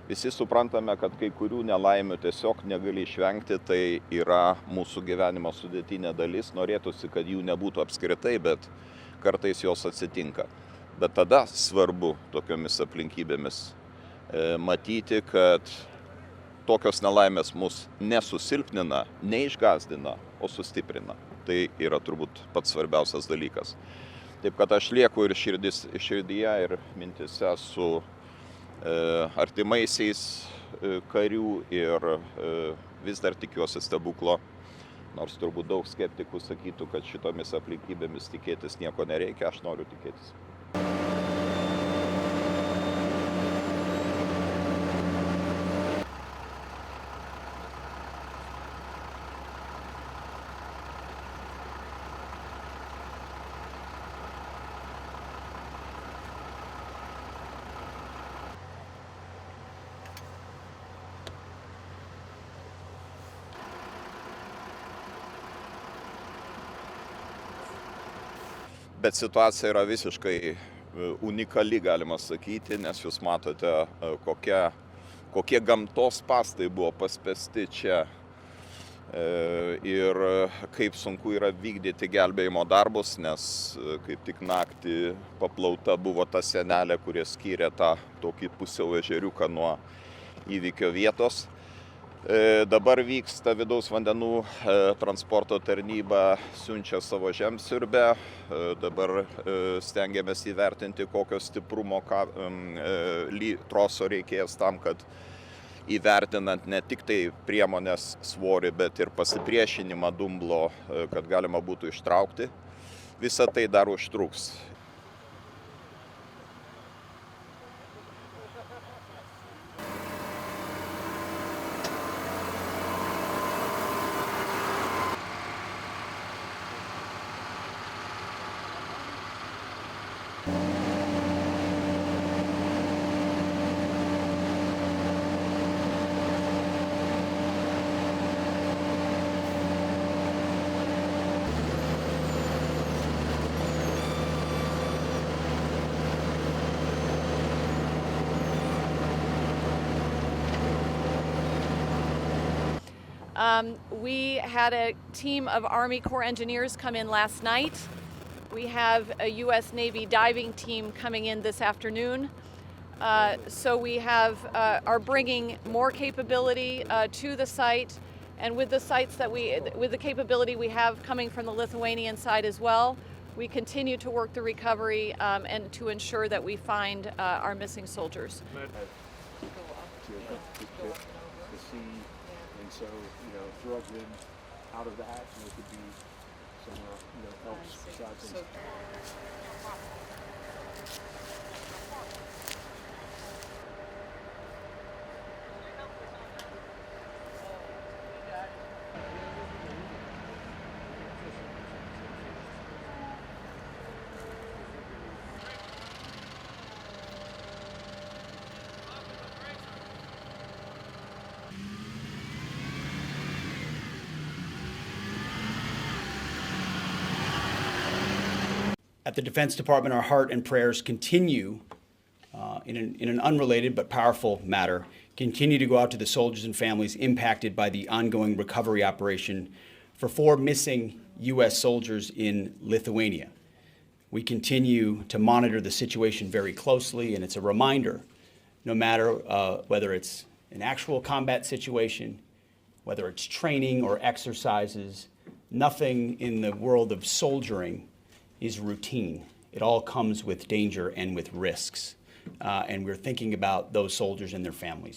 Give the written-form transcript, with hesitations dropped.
Visi suprantame, kad kai kurių nelaimių tiesiog negali išvengti, tai yra mūsų gyvenimo sudėtinė dalis. Norėtųsi, kad jų nebūtų apskritai, bet kartais jos atsitinka. Bet tada svarbu tokiomis aplinkybėmis matyti, kad tokios nelaimės mus nesusilpnina, neišgąsdina, o sustiprina. Tai yra turbūt pats svarbiausias dalykas. Taip kad aš lieku ir širdyje, ir mintise su artimaisiais karių ir vis dar tikiuosi stebuklo, nors turbūt daug skeptikų sakytų, kad šitomis aplinkybėmis tikėtis nieko nereikia, aš noriu tikėtis. Bet situacija yra visiškai unikali, galima sakyti, nes jūs matote, kokie gamtos spąstai buvo paspęsti čia ir kaip sunku yra vykdyti gelbėjimo darbus, nes kaip tik naktį paplauta buvo ta sienelė, kurie skyrė tą tokį pusiau ežeriuką nuo įvykio vietos. Dabar vyksta vidaus vandenų transporto tarnyba, siunčia savo žemsiurbę. Dabar stengiamės įvertinti, kokio stiprumo troso reikės tam, kad įvertinant ne tik tai priemonės svorį, bet ir pasipriešinimą dumblo, kad galima būtų ištraukti. Visa tai dar užtruks. We had a team of Army Corps engineers come in last night. We have a U.S. Navy diving team coming in this afternoon. So we are bringing more capability to the site, and with the capability we have coming from the Lithuanian side as well, we continue to work the recovery and to ensure that we find our missing soldiers. And so, drug them out of that, and it could be somewhere, else besides. At the Defense Department, our heart and prayers continue, in an unrelated but powerful matter, continue to go out to the soldiers and families impacted by the ongoing recovery operation for 4 missing U.S. soldiers in Lithuania. We continue to monitor the situation very closely, and it's a reminder, no matter whether it's an actual combat situation, whether it's training or exercises, nothing in the world of soldiering is routine. It all comes with danger and with risks. And we're thinking about those soldiers and their families.